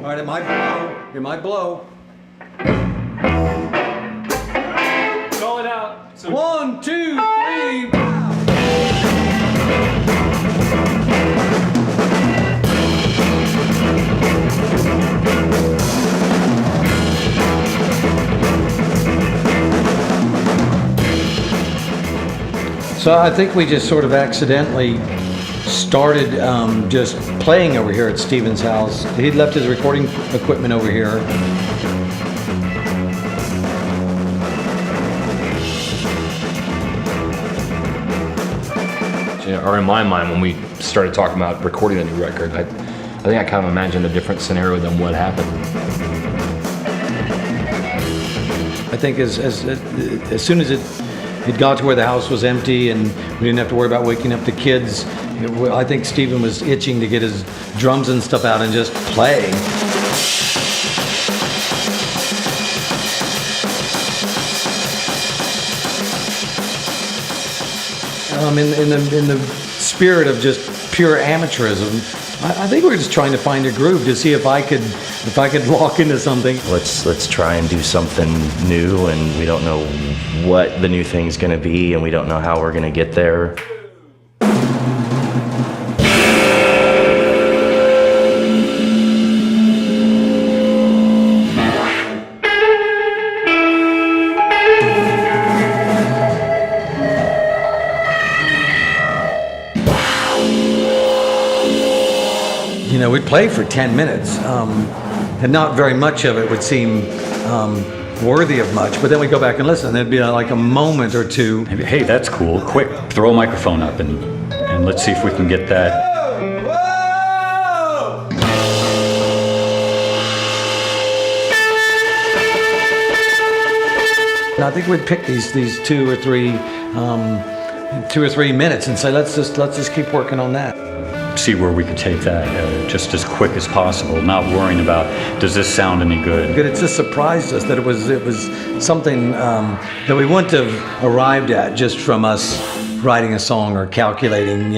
All right, it might blow. It might blow. Call it out. So 1, 2, 3, wow. So I think we just sort of accidentally started just playing over here at Steven's house. He'd left his recording equipment over here. or in my mind, when we started talking about recording the new record, I think I kind of imagined a different scenario than what happened. I think as soon as it got to where the house was empty and we didn't have to worry about waking up the kids, I think Steven was itching to get his drums and stuff out and just play. In the spirit of just pure amateurism, I think we're just trying to find a groove to see if I could lock into something. Let's try and do something new, and we don't know what the new thing's going to be, and we don't know how we're going to get there. You know, we'd play for 10 minutes, and not very much of it would seem worthy of much, but then we'd go back and listen, there'd be like a moment or two. Hey, that's cool, quick, throw a microphone up and let's see if we can get that. And I think we'd pick these 2 or 3 minutes and say, let's just keep working on that. See where we could take that just as quick as possible, not worrying about, does this sound any good? It just surprised us that it was something that we wouldn't have arrived at just from us writing a song or calculating,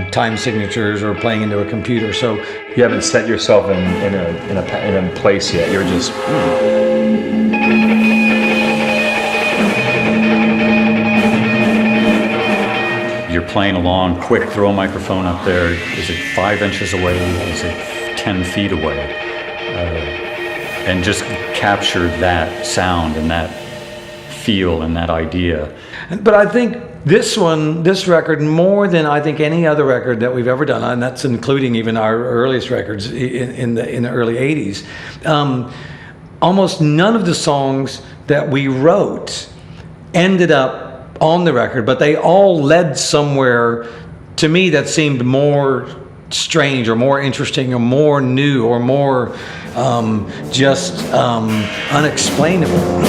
time signatures or playing into a computer. So You haven't set yourself in a place yet. You're just. You're playing along, quick, throw a microphone up there. Is it 5 inches away? Is it 10 feet away? And just capture that sound and that feel and that idea. But I think this record, more than I think any other record that we've ever done, and that's including even our earliest records in the early 80s, almost none of the songs that we wrote ended up on the record, but they all led somewhere to me that seemed more strange or more interesting or more new or more just unexplainable.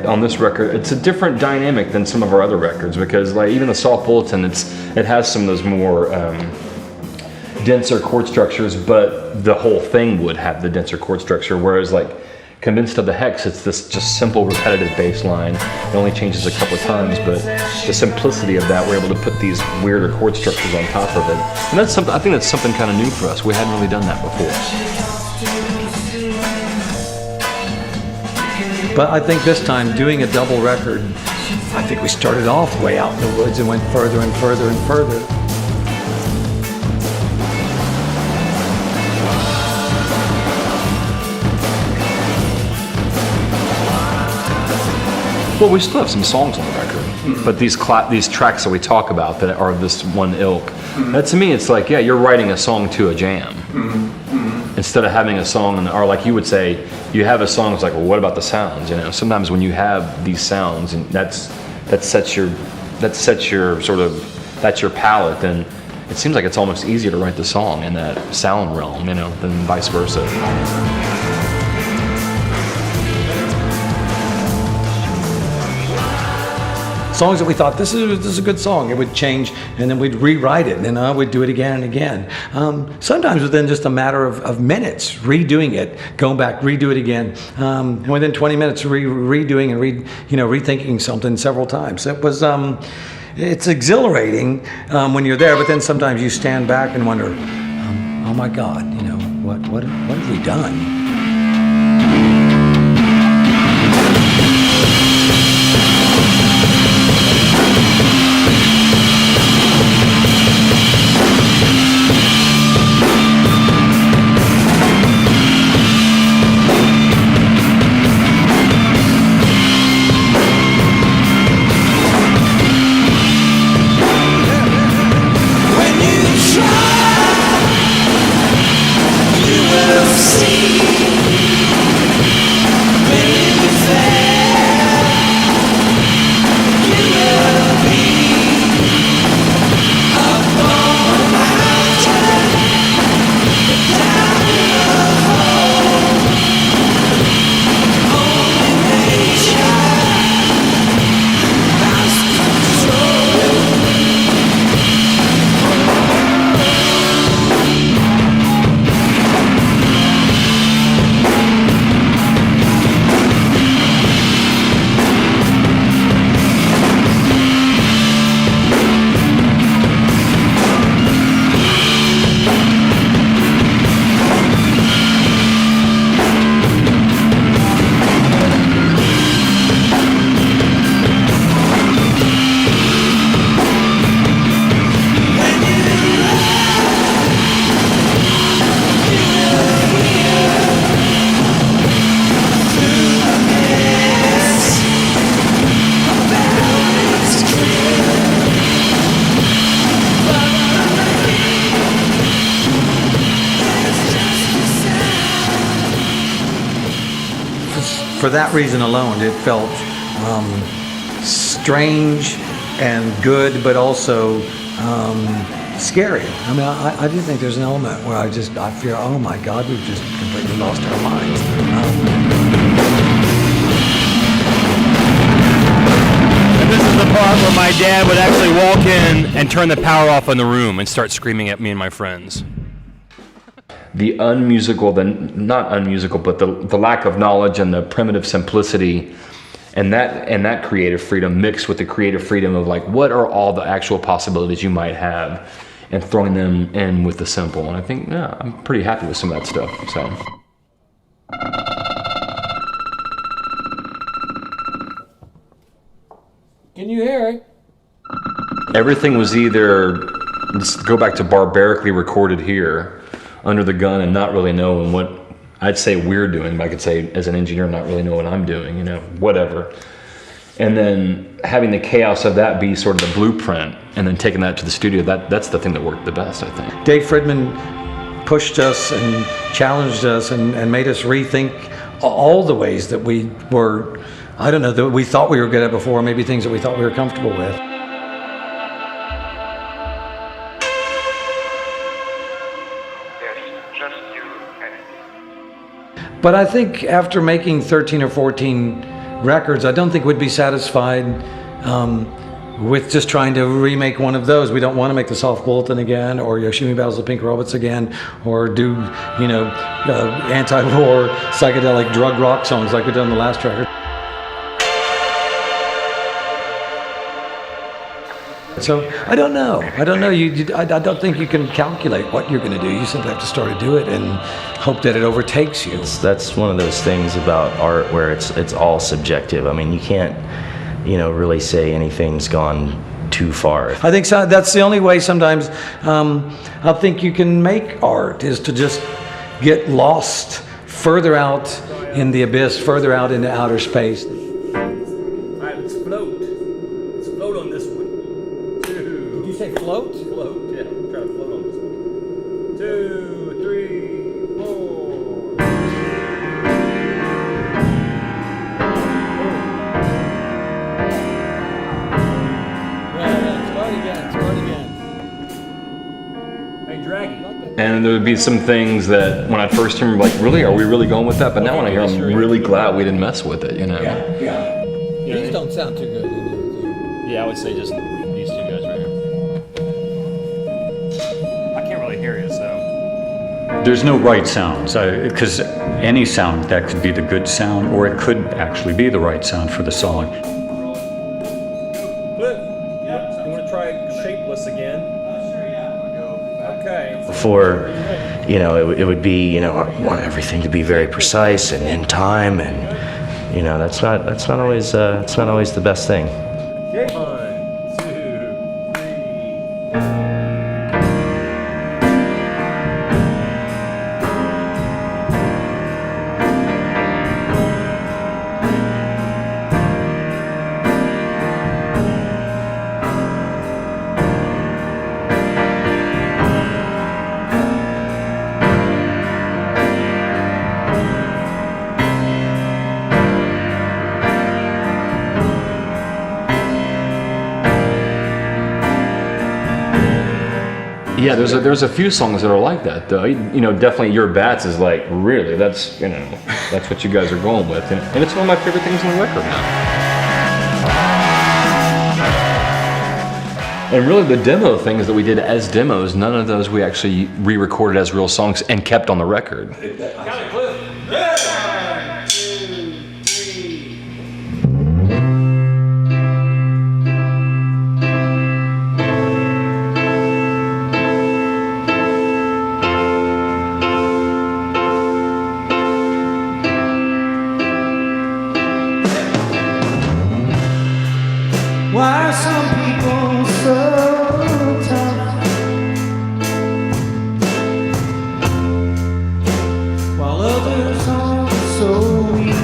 On this record, it's a different dynamic than some of our other records, because like even the Soft Bulletin, it has some of those more denser chord structures, but the whole thing would have the denser chord structure, whereas like Convinced of the Hex, it's this just simple repetitive bass line. It only changes a couple of times, but the simplicity of that, we're able to put these weirder chord structures on top of it, and that's something. I think that's something kind of new for us. We hadn't really done that before. But I think this time, doing a double record, I think we started off way out in the woods and went further and further and further. Well, we still have some songs on the record, but these tracks that we talk about that are of this one ilk, that to me, it's like, yeah, you're writing a song to a jam. Instead of having a song, or like you would say, you have a song, it's like, well, what about the sounds? Sometimes when you have these sounds, and that's your palette, then it seems like it's almost easier to write the song in that sound realm, you know, than vice versa. Songs that we thought, this is a good song, it would change, and then we'd rewrite it, and we'd do it again and again. Sometimes within just a matter of minutes, redoing it, going back, redo it again, and within 20 minutes, redoing and rethinking something several times. It was, it's exhilarating when you're there, but then sometimes you stand back and wonder, oh my God, you know, what have we done? For that reason alone, it felt strange and good, but also scary. I mean, I do think there's an element where I fear, oh my God, we've just completely lost our minds. And this is the part where my dad would actually walk in and turn the power off in the room and start screaming at me and my friends. The unmusical, not unmusical, but the lack of knowledge and the primitive simplicity, and that creative freedom mixed with the creative freedom of like, what are all the actual possibilities you might have, and throwing them in with the simple. And I think, yeah, I'm pretty happy with some of that stuff. So. Can you hear it? Everything was either, let's go back to barbarically recorded here, under the gun and not really knowing what I'd say we're doing, but I could say as an engineer not really know what I'm doing, you know, whatever. And then having the chaos of that be sort of the blueprint, and then taking that to the studio, that's the thing that worked the best, I think. Dave Fridman pushed us and challenged us and made us rethink all the ways that we were, I don't know, that we thought we were good at before, maybe things that we thought we were comfortable with. But I think after making 13 or 14 records, I don't think we'd be satisfied with just trying to remake one of those. We don't want to make the Soft Bulletin again, or Yoshimi Battles the Pink Robots again, or do, you know, anti-war psychedelic drug rock songs like we did on the last record. So I don't know. I don't know. I don't think you can calculate what you're going to do. You simply have to start to do it and hope that it overtakes you. That's one of those things about art where it's all subjective. I mean, you can't, you know, really say anything's gone too far. I think so, that's the only way sometimes I think you can make art, is to just get lost further out in the abyss, further out into outer space. All right, let's float. Let's float on this one. Did you say float? Float, yeah. Try to float on this one. 2, 3, 4. Start again. and there would be some things that when I first heard, like, really, are we really going with that? But now when I hear, I'm really glad we didn't mess with it, you know? Yeah. These don't sound too good. Yeah, I would say just these two guys right here. I can't really hear you, so. There's no right sounds, because any sound, that could be the good sound, or it could actually be the right sound for the song. Yep. You want to try shapeless again? Sure, yeah. Okay. Before, you know, it would be, you know, I want everything to be very precise and in time, and you know, that's not always the best thing. Okay. 1, 2, 3. Yeah, there's a few songs that are like that though. You know, definitely Your Bats is like, really, that's, you know, that's what you guys are going with, and it's one of my favorite things on the record now. And really the demo things that we did as demos, none of those we actually re-recorded as real songs and kept on the record. Why are some people so tough while others are so weak?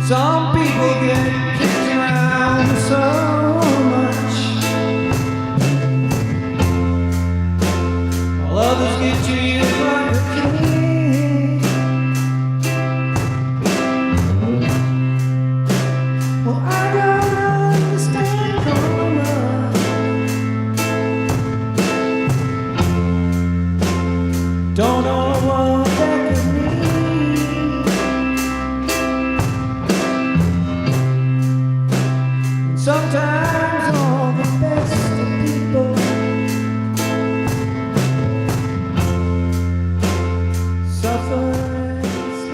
Some people get kicked around so much while others get treated like a king. Well, I don't understand karma. Don't know what that could mean. And sometimes all the best of people suffer and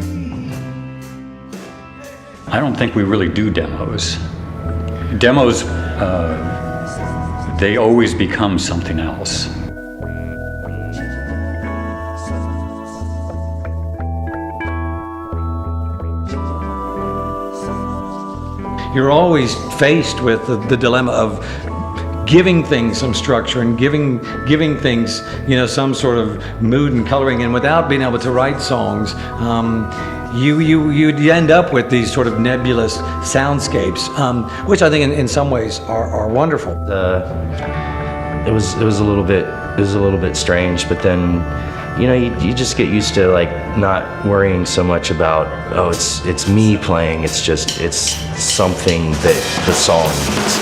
sleep. I don't think we really do demos. Demos, they always become something else. You're always faced with the dilemma of giving things some structure and giving things, you know, some sort of mood and coloring, and without being able to write songs, you'd end up with these sort of nebulous soundscapes, which I think in some ways are wonderful. It was a little bit strange, but then, you know, you just get used to like not worrying so much about, oh, it's me playing. It's something that the song needs.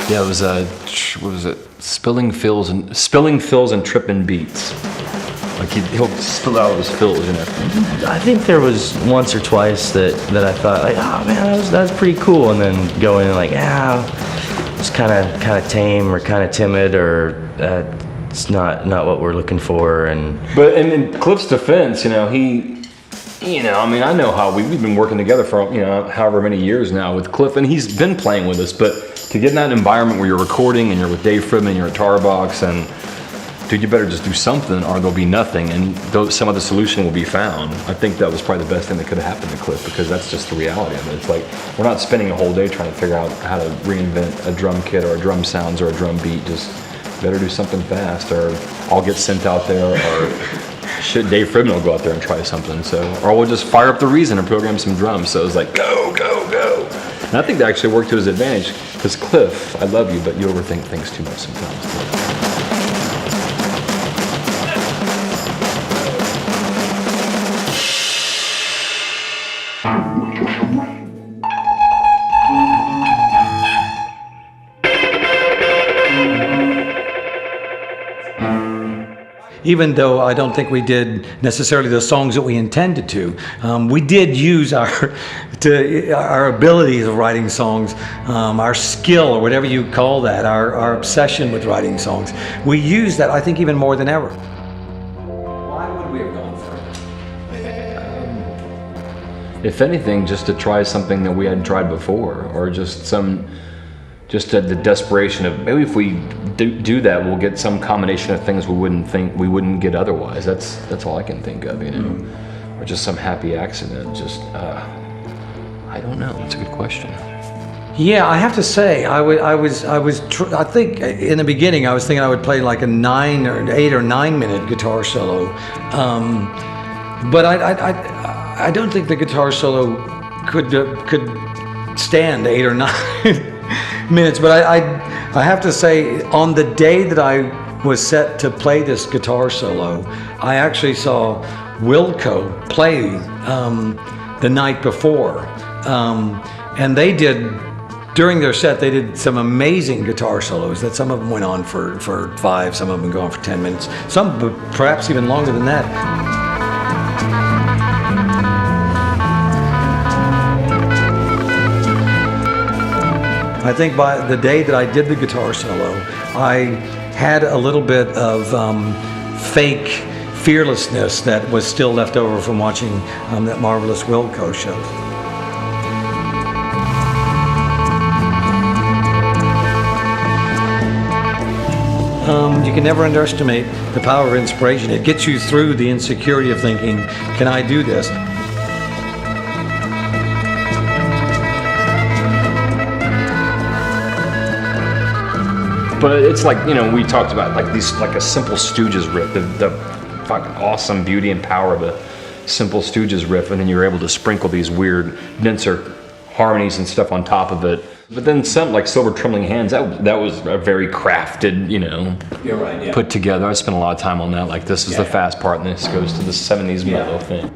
Yeah, it was what was it? Spilling fills and tripping beats. Like he'll spill out his fills, you know. I think there was once or twice that I thought like, oh man, that was pretty cool, and then going in like, it's kind of tame or kind of timid, or it's not what we're looking for. But in Cliff's defense, you know, I mean, I know how we've been working together for, you know, however many years now with Cliff, and he's been playing with us, but to get in that environment where you're recording and you're with Dave Fridman, you're at Tarbox, and dude, you better just do something or there'll be nothing, and some other solution will be found. I think that was probably the best thing that could have happened to Cliff, because that's just the reality of it. It's like, we're not spending a whole day trying to figure out how to reinvent a drum kit or a drum sounds or a drum beat. Just better do something fast, or I'll get sent out there, or shit, Dave Fridman will go out there and try something. So, or we'll just fire up the Reason and program some drums. So it's like, go, go, go. And I think that actually worked to his advantage, because Cliff, I love you, but you overthink things too much sometimes. Even though I don't think we did necessarily the songs that we intended to, we did use our abilities of writing songs, our skill, or whatever you call that, our obsession with writing songs. We used that, I think, even more than ever. Why would we have gone for it? If anything, just to try something that we hadn't tried before, or just the desperation of maybe if we do that, we'll get some combination of things we wouldn't get otherwise. That's all I can think of, you know, or just some happy accident. Just I don't know. It's a good question. Yeah, I have to say, I think in the beginning I was thinking I would play like a 9 or 8 or 9 minute guitar solo, but I don't think the guitar solo could stand 8 or 9 minutes. But I have to say, on the day that I was set to play this guitar solo, I actually saw Wilco play the night before, and they did. During their set, they did some amazing guitar solos that some of them went on for 5, some of them go on for 10 minutes, some perhaps even longer than that. I think by the day that I did the guitar solo, I had a little bit of fake fearlessness that was still left over from watching that marvelous Wilco show. You can never underestimate the power of inspiration. It gets you through the insecurity of thinking, can I do this? But it's like, you know, we talked about like a Simple Stooges riff, the fucking awesome beauty and power of a Simple Stooges riff, and then you're able to sprinkle these weird, denser harmonies and stuff on top of it. But then some, like Silver Trembling Hands, that was a very crafted, you know, You're right, yeah. put together. I spent a lot of time on that. Like, this is the fast part, and this goes to the 70s mellow thing.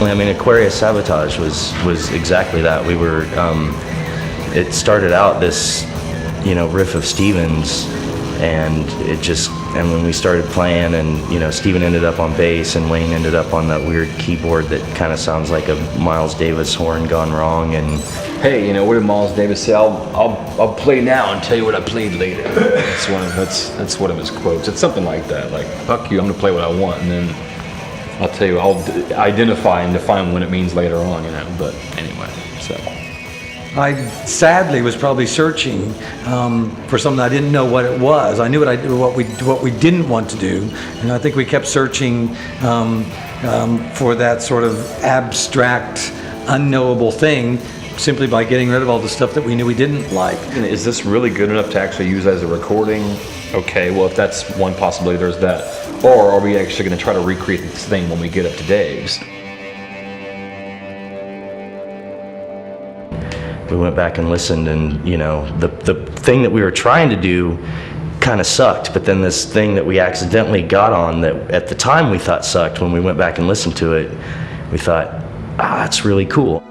I mean, Aquarius Sabotage was exactly that. We were, it started out this, you know, riff of Steven's, and and when we started playing, and, you know, Steven ended up on bass and Wayne ended up on that weird keyboard that kind of sounds like a Miles Davis horn gone wrong. And hey, you know, what did Miles Davis say? I'll play now and tell you what I played later. That's one of his quotes. It's something like that. Like, fuck you, I'm gonna play what I want, and then I'll tell you, I'll identify and define what it means later on, you know. But anyway, so. I sadly was probably searching for something I didn't know what it was. I knew what we didn't want to do, and I think we kept searching for that sort of abstract, unknowable thing, simply by getting rid of all the stuff that we knew we didn't like. Is this really good enough to actually use as a recording? Okay, well, if that's one possibility, there's that. Or are we actually going to try to recreate this thing when we get up to Dave's? We went back and listened, and you know, the thing that we were trying to do kind of sucked, but then this thing that we accidentally got on that at the time we thought sucked, when we went back and listened to it, we thought, ah, that's really cool.